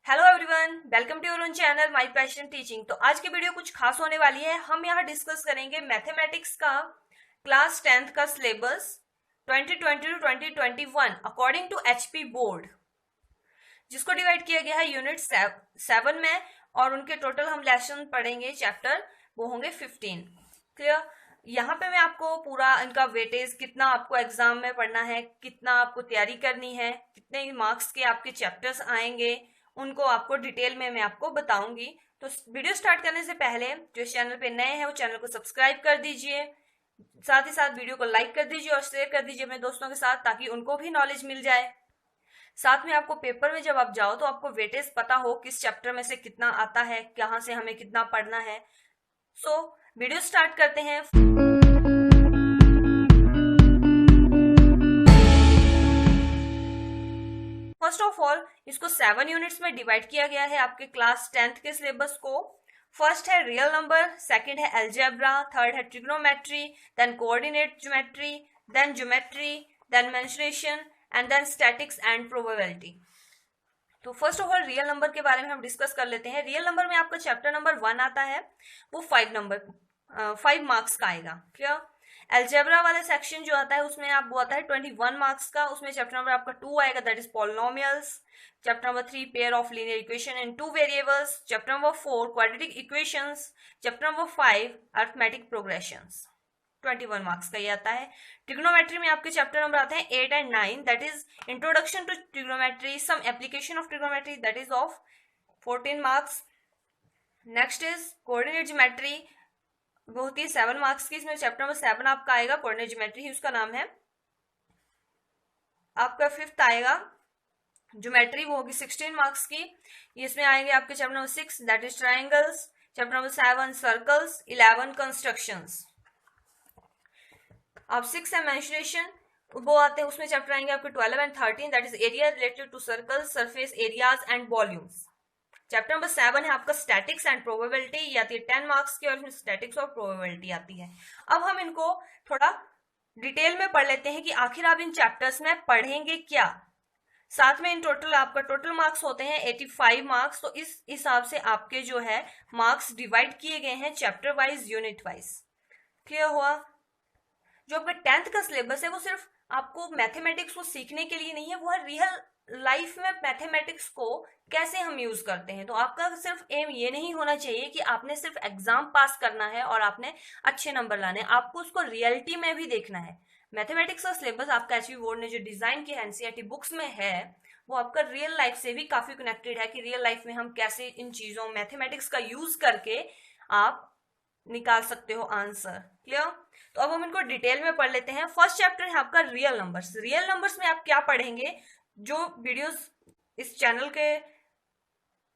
Hello everyone, welcome to your own channel my passion teaching. तो आज की video कुछ खास होने वाली है। हम यहाँ डिस्कस करेंगे मैथमेटिक्स का क्लास 10th का syllabus 2020 to 2021 according to HP board, जिसको डिवाइड किया गया है यूनिट 7 में। और उनके टोटल हम लेसन पढ़ेंगे, चैप्टर वो होंगे 15। क्लियर? यहाँ पे मैं आपको पूरा इनका वेटेज, कितना आपको एग्जाम में पढ़ना है, कितना आपको तैयारी करनी है, कितने मार्क्स के आपके चैप्टर्स आएंगे, उनको आपको डिटेल में मैं आपको बताऊंगी। तो वीडियो स्टार्ट करने से पहले जो इस चैनल पे नए हैं वो चैनल को सब्सक्राइब कर दीजिए, साथ ही साथ वीडियो को लाइक कर दीजिए और शेयर कर दीजिए अपने दोस्तों के साथ, ताकि उनको भी नॉलेज मिल जाए। साथ में आपको पेपर में जब आप जाओ तो आपको वेटेज पता हो, किस चैप्टर में से कितना आता है, कहाँ से हमें कितना पढ़ना है। सो वीडियो स्टार्ट करते हैं। फर्स्ट ऑफ ऑल इसको 7 यूनिट्स में डिवाइड किया गया है आपके क्लास 10th के सिलेबस को। फर्स्ट है रियल नंबर, सेकंड है अलजेब्रा, थर्ड है trigonometry, then coordinate geometry, then geometry, then mensuration and then statics and probability. तो first of all real number के बारे में हम डिस्कस कर लेते हैं। रियल नंबर में आपका चैप्टर नंबर 1 आता है, वो 5 मार्क्स का आएगा। क्लियर? अलजेब्रा वाला सेक्शन जो आता है उसमें आप वो आता है 21 मार्क्स का। उसमें चैप्टर नंबर आपका 2 आएगा, that is polynomials. Chapter number 3 pair of linear equation in 2 variables. Chapter number 4 quadratic equations. Chapter number 5 arithmetic progressions. 21 marks का ये आता है। ट्रिग्नोमेट्री में आपके चैप्टर नंबर आते हैं 8 and 9, that is introduction to trigonometry, some application of trigonometry, that is of 14 marks. Next is coordinate geometry, वो होती है 7 मार्क्स की। इसमें चैप्टर नंबर 7 आपका आएगा, कोऑर्डिनेट ज्योमेट्री ही उसका नाम है। आपका 5th आएगा ज्योमेट्री, वो होगी 16 मार्क्स की। इसमें आएंगे आपके chapter number 6, that is triangles. Chapter number 7 circles, 11 constructions. अब 6 है मेंसुरेशन, वो आते हैं, उसमें चैप्टर आएंगे आपके 12 and 13, that is area related to circles, surface areas and volumes. Chapter number 7 है आपका स्टैटिक्स एंड प्रोबेबिलिटी, ये आती है 10 मार्क्स की, और इसमें स्टैटिक्स और प्रोबेबिलिटी आती है। अब हम इनको थोड़ा डिटेल में पढ़ लेते हैं कि आखिर आप इन चैप्टर्स में पढ़ेंगे क्या। साथ में इन टोटल आपका टोटल मार्क्स होते हैं 85 मार्क्स। तो इस हिसाब से आपके जो है मार्क्स डिवाइड किए गए हैं chapter wise, unit wise. Clear हुआ? जो आपका 10th का सिलेबस है वो सिर्फ आपको मैथमेटिक्स को सीखने के लिए नहीं है, वो है रियल लाइफ में मैथमेटिक्स को कैसे हम यूज करते हैं। तो आपका सिर्फ एम ये नहीं होना चाहिए कि आपने सिर्फ एग्जाम पास करना है और आपने अच्छे नंबर लाने हैं, आपको उसको रियलिटी में भी देखना है। मैथमेटिक्स का सिलेबस आपका एचपी बोर्ड ने जो डिजाइन किया एनसीईआरटी बुक्स में है, वो आपका रियल लाइफ से भी काफी कनेक्टेड है कि रियल लाइफ में हम कैसे इन चीजों मैथमेटिक्स का यूज करके आप निकाल सकते हो आंसर। क्लियर? तो अब हम इनको डिटेल में पढ़ लेते हैं। फर्स्ट चैप्टर है आपका रियल नंबर्स। रियल नंबर्स में आप क्या पढ़ेंगे, जो वीडियोस इस चैनल के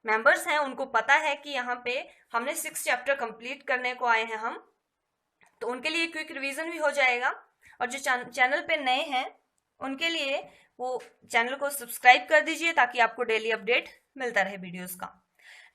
मेंबर्स हैं उनको पता है कि यहाँ पे हमने 6 चैप्टर कंप्लीट करने को आए हैं हम, तो उनके लिए क्विक रिवीजन भी हो जाएगा। और जो चैनल पे नए हैं उनके लिए वो चैनल को सब्सक्राइब कर दीजिए, ताकि आपको डेली अपडेट मिलता रहे वीडियोस का।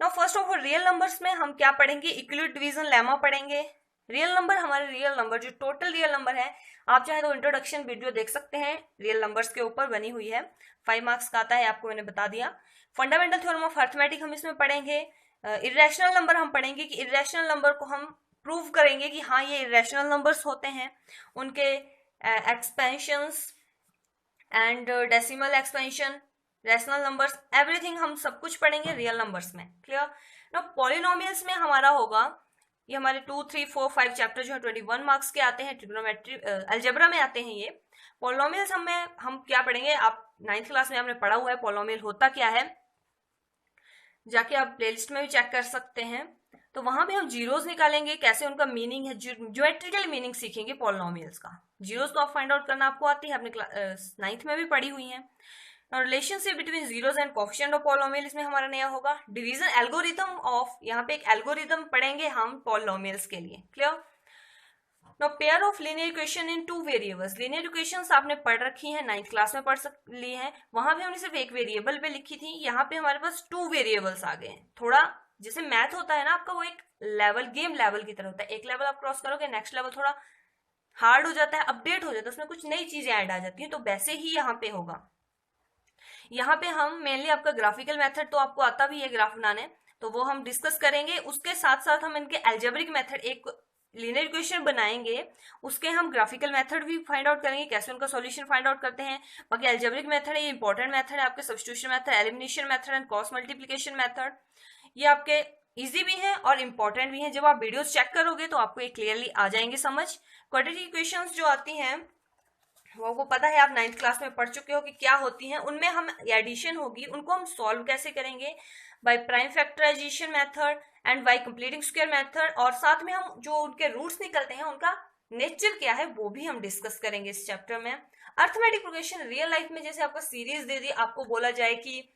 Now first of all real numbers में हम क्या पढ़ेंगे, इक्वलिट डिवीजन लेमा पढ़ेंगे। रियल नंबर, हमारे रियल नंबर जो टोटल रियल नंबर है, आप चाहे तो इंट्रोडक्शन वीडियो देख सकते हैं, रियल नंबर्स के ऊपर बनी हुई है। 5 मार्क्स का आता है, आपको मैंने बता दिया। फंडामेंटल थ्योरम ऑफ अरिथमेटिक हम इसमें पढ़ेंगे। इरेशनल नंबर हम पढ़ेंगे कि इरेशनल नंबर को हम प्रूव करेंगे कि हाँ ये इरेशनल नंबर्स होते हैं, उनके expansions and decimal expansion, rational numbers, everything हम सब कुछ पढ़ेंगे रियल नंबर्स में। क्लियर? नो पॉलिनोमियल्स में हमारा होगा, ये हमारे 2, 3, 4, 5 चैप्टर जो है 21 मार्क्स के आते हैं। ट्रिग्नोमेट्री अलजेब्रा में आते हैं ये पॉलिनोमियल्स। हम क्या पढ़ेंगे, आप 9th क्लास में आपने पढ़ा हुआ है पॉलिनोमियल होता क्या है, जाके आप प्लेलिस्ट में भी चेक कर सकते हैं। तो वहां पे हम जीरोस निकालेंगे, कैसे उनका मीनिंग है, ज्योमेट्रिकल मीनिंग सीखेंगे पॉलिनोमियल्स का। जीरोस तो आप फाइंड आउट करना आपको आती है, आपने 9th में भी पढ़ी हुई है। Relationship between zeros and coefficient of polynomial इसमें हमारा नया होगा। डिवीजन एल्गोरिथम ऑफ, यहाँ पे एक एल्गोरिथम पढ़ेंगे हम पॉलिनोमियल्स के लिए। Clear? Now pair of linear equation in 2 variables. Linear equations आपने पढ़ रखी हैं, 9th क्लास में पढ़ ली हैं। वहां पे हमने सिर्फ एक वेरिएबल पे लिखी थी, यहाँ पे हमारे पास 2 वेरिएबल्स आ गए हैं। थोड़ा जैसे मैथ होता है ना आपका, वो एक लेवल, गेम लेवल की तरह होता है। एक लेवल आप क्रॉस करोगे, नेक्स्ट लेवल थोड़ा हार्ड हो जाता है, अपडेट हो जाता है, उसमें कुछ नई चीजें ऐड आ जाती हैं। तो वैसे ही यहाँ पे होगा। यहाँ पे हम मेनली आपका ग्राफिकल मेथड तो आपको आता भी है ग्राफ बनाने, तो वो हम डिस्कस करेंगे। उसके साथ साथ हम इनके एल्जेब्रिक मेथड, एक लीनियर इक्वेशन बनाएंगे, उसके हम ग्राफिकल मेथड भी फाइंड आउट करेंगे, कैसे उनका सॉल्यूशन फाइंड आउट करते हैं। बाकी एल्जेब्रिक मेथड है, ये इंपॉर्टेंट मेथड है आपके, substitution method, elimination method and cross multiplication method, ये आपके इजी भी हैं और इंपॉर्टेंट भी हैं। जब आप वीडियोस चेक करोगे तो आपको ये क्लियरली आ जाएंगे समझ। क्वाड्रेटिक इक्वेशंस जो आती हैं वो पता है, आप 9th क्लास में पढ़ चुके हो कि क्या होती हैं। उनमें हम एडिशन होगी, उनको हम सॉल्व कैसे करेंगे, by prime factorization method and by completing square method, और साथ में हम जो उनके रूट्स निकलते हैं उनका नेचर क्या है वो भी हम डिस्कस करेंगे इस चैप्टर में। अर्थमेटिक प्रोग्रेशन रियल लाइफ में जैसे आपको सीरीज दे दी, आपको बोला जाए कि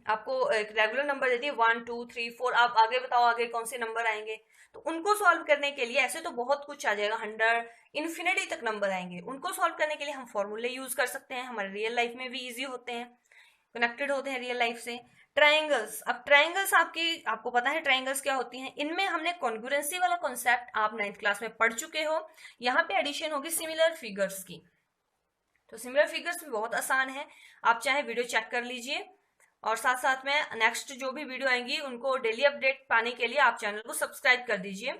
आपको एक रेगुलर नंबर दे दिए 1 2 3 4, आप आगे बताओ आगे कौन से नंबर आएंगे, तो उनको सॉल्व करने के लिए ऐसे तो बहुत कुछ आ जाएगा, 100 इन्फिनिटी तक नंबर आएंगे, उनको सॉल्व करने के लिए हम फॉर्मूले यूज कर सकते हैं, हमारे रियल लाइफ में भी इजी होते हैं, कनेक्टेड होते हैं रियल लाइफ से। ट्राइंगल्स, अब ट्राइंगल्स आपको पता है ट्राइंगल्स क्या होती हैं। इनमें हमने कॉन्ग्रुएंसी वाला कॉन्सेप्ट आप 9th क्लास में पढ़ चुके हो। यहाँ पे एडिशन होगी सिमिलर फिगर्स की, तो सिमिलर फिगर्स भी बहुत आसान है, आप चाहे वीडियो चेक कर लीजिए, और साथ साथ में नेक्स्ट जो भी वीडियो आएंगी उनको डेली अपडेट पाने के लिए आप चैनल को सब्सक्राइब कर दीजिए।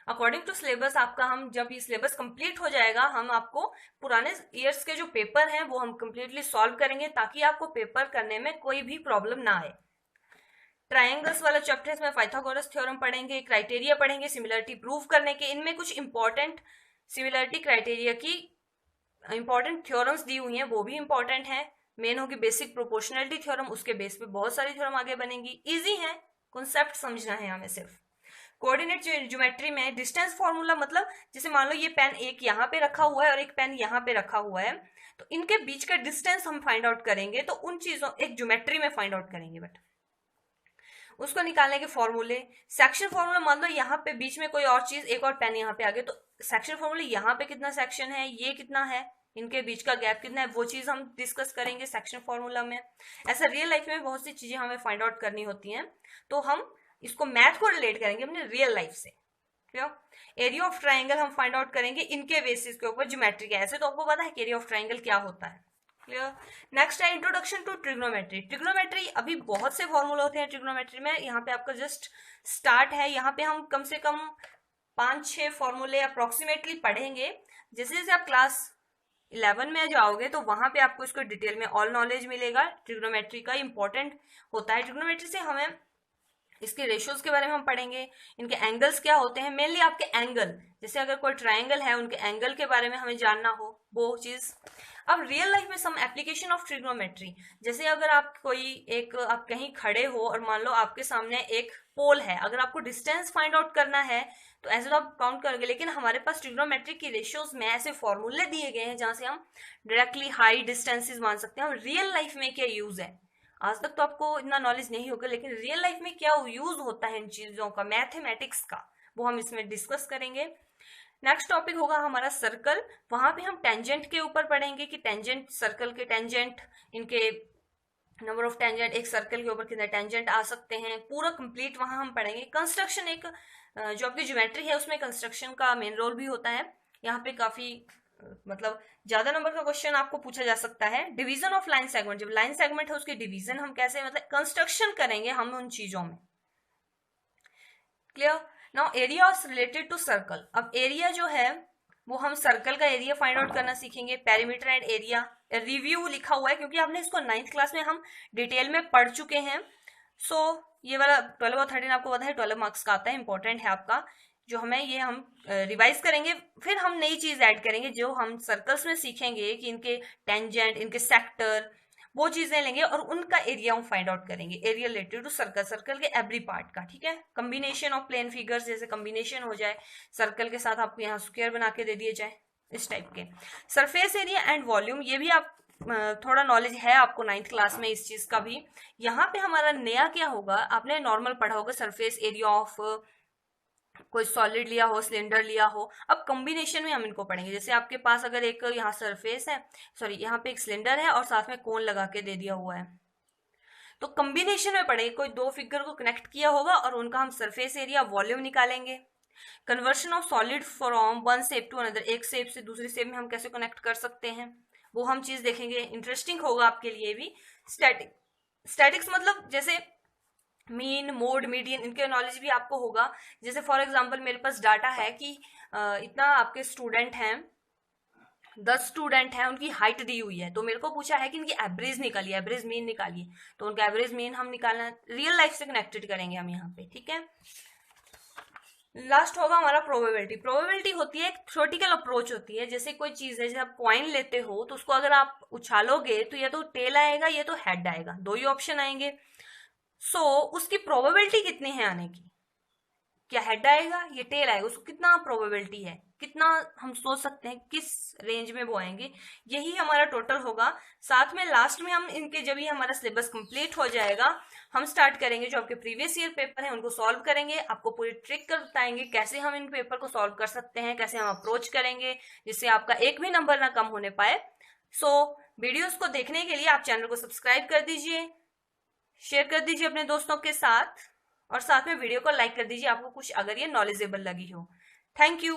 अकॉर्डिंग टू सिलेबस आपका, हम जब ये सिलेबस कंप्लीट हो जाएगा हम आपको पुराने ईयर्स के जो पेपर हैं वो हम कंप्लीटली सॉल्व करेंगे, ताकि आपको पेपर करने में कोई भी प्रॉब्लम ना आए। ट्रायंगल्स वाला चैप्टर इसमें पाइथागोरस थ्योरम पढ़ेंगे, क्राइटेरिया पढ़ेंगे सिमिलरिटी प्रूव करने के, इनमें कुछ इंपॉर्टेंट सिमिलरिटी क्राइटेरिया की इंपॉर्टेंट थ्योरम्स दी हुई हैं, वो भी इंपॉर्टेंट है। मेन होगी बेसिक प्रोपोर्शनलिटी थ्योरम, उसके बेस पे बहुत सारी थ्योरम आगे बनेंगी, इजी है, कॉन्सेप्ट समझना है हमें सिर्फ। कोऑर्डिनेट ज्योमेट्री में डिस्टेंस फॉर्मूला, मतलब जैसे मान लो ये पेन एक यहाँ पे रखा हुआ है और एक पेन यहाँ पे रखा हुआ है, तो इनके बीच का डिस्टेंस हम फाइंड आउट करेंगे, तो उन चीजों एक ज्योमेट्री में फाइंड आउट करेंगे, बट उसको निकालने के फॉर्मूले। सेक्शन फॉर्मूला, मान लो यहाँ पे बीच में कोई और चीज, एक और पेन यहाँ पे आ गया, तो सेक्शन फॉर्मूला यहाँ पे कितना सेक्शन है, ये कितना है, इनके बीच का गैप कितना है, वो चीज हम डिस्कस करेंगे सेक्शन फॉर्मूला में। ऐसा रियल लाइफ में बहुत सी चीजें हमें फाइंड आउट करनी होती हैं, तो हम इसको मैथ को रिलेट करेंगे अपने रियल लाइफ से। क्लियर। एरिया ऑफ ट्राइंगल हम फाइंड आउट करेंगे इनके बेसिस के ऊपर, ज्योमेट्री का, ऐसे तो आपको पता है कि एरिया ऑफ ट्राइंगल क्या होता है। क्लियर। नेक्स्ट है इंट्रोडक्शन टू ट्रिग्नोमेट्री। ट्रिग्नोमेट्री, अभी बहुत से फॉर्मूले होते हैं ट्रिग्नोमेट्री में, यहाँ पे आपका जस्ट स्टार्ट है, यहाँ पे हम कम से कम 5-6 फॉर्मूले अप्रोक्सीमेटली पढ़ेंगे। जैसे जैसे आप क्लास 11 में जाओगे तो वहां पे आपको इसको डिटेल में ऑल नॉलेज मिलेगा, ट्रिग्नोमेट्री का इंपॉर्टेंट होता है। ट्रिग्नोमेट्री से हमें इसके रेशियोज के बारे में हम पढ़ेंगे, इनके एंगल्स क्या होते हैं, मेनली आपके एंगल, जैसे अगर कोई ट्राइंगल है उनके एंगल के बारे में हमें जानना हो वो चीज। अब रियल लाइफ में सम एप्लीकेशन ऑफ ट्रिग्नोमेट्री, जैसे अगर आप आप कहीं खड़े हो और मान लो आपके सामने एक पोल है, अगर आपको डिस्टेंस फाइंड आउट करना है तो ऐसे तो आप काउंट करोगे, लेकिन हमारे पास ट्रिग्नोमेट्री की रेशियोज में ऐसे फॉर्मूले दिए गए हैं जहां से हम डायरेक्टली हाई डिस्टेंसेस मान सकते हैं। हम रियल लाइफ में क्या यूज है, आज तक तो आपको इतना नॉलेज नहीं होगा, लेकिन रियल लाइफ में क्या यूज होता है इन चीजों का, मैथमेटिक्स का, वो हम इसमें डिस्कस करेंगे। नेक्स्ट टॉपिक होगा हमारा सर्कल, वहां पे हम टेंजेंट के ऊपर पढ़ेंगे कि टेंजेंट, सर्कल के टेंजेंट, इनके नंबर ऑफ टेंजेंट, एक सर्कल के ऊपर कितने टेंजेंट आ सकते हैं, पूरा कंप्लीट वहां हम पढ़ेंगे। कंस्ट्रक्शन, एक जो आपकी ज्योमेट्री है उसमें कंस्ट्रक्शन का मेन रोल भी होता है, यहाँ पे काफी मतलब ज्यादा नंबर का क्वेश्चन आपको पूछा जा सकता है। डिवीजन ऑफ लाइन सेगमेंट, जब लाइन सेगमेंट है उसके डिवीजन हम कैसे, मतलब कंस्ट्रक्शन करेंगे हम उन चीजों में। Clear. Now area related to circle, अब एरिया जो है वो हम सर्कल का एरिया फाइंड आउट करना सीखेंगे। पेरीमीटर एंड एरिया रिव्यू लिखा हुआ है क्योंकि आपने इसको 9th क्लास में हम डिटेल में पढ़ चुके हैं। सो ये वाला 12 और 13 आपको पता है 12 मार्क्स का आता है, इंपॉर्टेंट है आपका, जो हमें ये हम रिवाइज करेंगे। फिर हम नई चीज ऐड करेंगे जो हम सर्कल्स में सीखेंगे कि इनके टेंजेंट, इनके सेक्टर, वो चीजें लेंगे और उनका एरिया हम फाइंड आउट करेंगे, area related to circle, circle के एवरी पार्ट का। ठीक है। कम्बिनेशन ऑफ प्लेन फिगर्स, जैसे कम्बिनेशन हो जाए सर्कल के साथ, आपको यहाँ स्क्वायर बना के दे दिए जाए, इस टाइप के। सरफेस एरिया एंड वॉल्यूम, ये भी आप थोड़ा नॉलेज है आपको 9th क्लास में इस चीज का भी। यहाँ पे हमारा नया क्या होगा, आपने नॉर्मल पढ़ा होगा सरफेस एरिया ऑफ कोई सॉलिड लिया हो, सिलेंडर लिया हो, अब कॉम्बिनेशन में हम इनको पढ़ेंगे। जैसे आपके पास अगर एक यहाँ सरफेस है, सॉरी यहाँ पे एक सिलेंडर है और साथ में कोन लगा के दे दिया हुआ है, तो कॉम्बिनेशन में पढ़ेंगे, कोई दो फिगर को कनेक्ट किया होगा और उनका हम सरफेस एरिया वॉल्यूम निकालेंगे। Conversion of solid from one shape to another, एक शेप से दूसरी शेप में हम कैसे कनेक्ट कर सकते हैं, वो हम चीज देखेंगे, इंटरेस्टिंग होगा आपके लिए भी। स्टैटिक्स मतलब जैसे मीन, मोड, मीडियन, इनके नॉलेज भी आपको होगा। जैसे फॉर एग्जांपल मेरे पास डाटा है कि इतना आपके स्टूडेंट हैं, 10 स्टूडेंट हैं, उनकी हाइट दी हुई है, तो मेरे को पूछा है कि इनकी एवरेज निकालिए, एवरेज मीन निकालिए। तो उनका एवरेज मीन हम निकालना रियल लाइफ से कनेक्टेड करेंगे हम यहाँ पे, ठीक है। लास्ट होगा हमारा प्रोबेबिलिटी। प्रोबेबिलिटी होती है एक थ्योरेटिकल अप्रोच होती है। जैसे कोई चीज है, जैसे आप कॉइन लेते हो तो उसको अगर आप उछालोगे तो या तो टेल आएगा या तो हेड आएगा, दो ही ऑप्शन आएंगे। सो उसकी प्रोबेबिलिटी कितनी है आने की, क्या हेड आएगा ये टेल आएगा, उसको कितना प्रोबेबिलिटी है, कितना हम सोच सकते हैं किस रेंज में वो आएंगे, यही हमारा टोटल होगा। साथ में लास्ट में हम इनके, जब ये हमारा सिलेबस कंप्लीट हो जाएगा, हम स्टार्ट करेंगे जो आपके प्रीवियस ईयर पेपर हैं उनको सॉल्व करेंगे, आपको पूरी ट्रिक कर बताएंगे कैसे हम इन पेपर को सॉल्व कर सकते हैं, कैसे हम अप्रोच करेंगे जिससे आपका एक भी नंबर ना कम होने पाए। सो वीडियोस को देखने के लिए आप चैनल को सब्सक्राइब कर दीजिए, शेयर कर दीजिए अपने दोस्तों के साथ, और साथ में वीडियो को लाइक कर दीजिए आपको कुछ अगर ये नॉलेजेबल लगी हो। Thank you.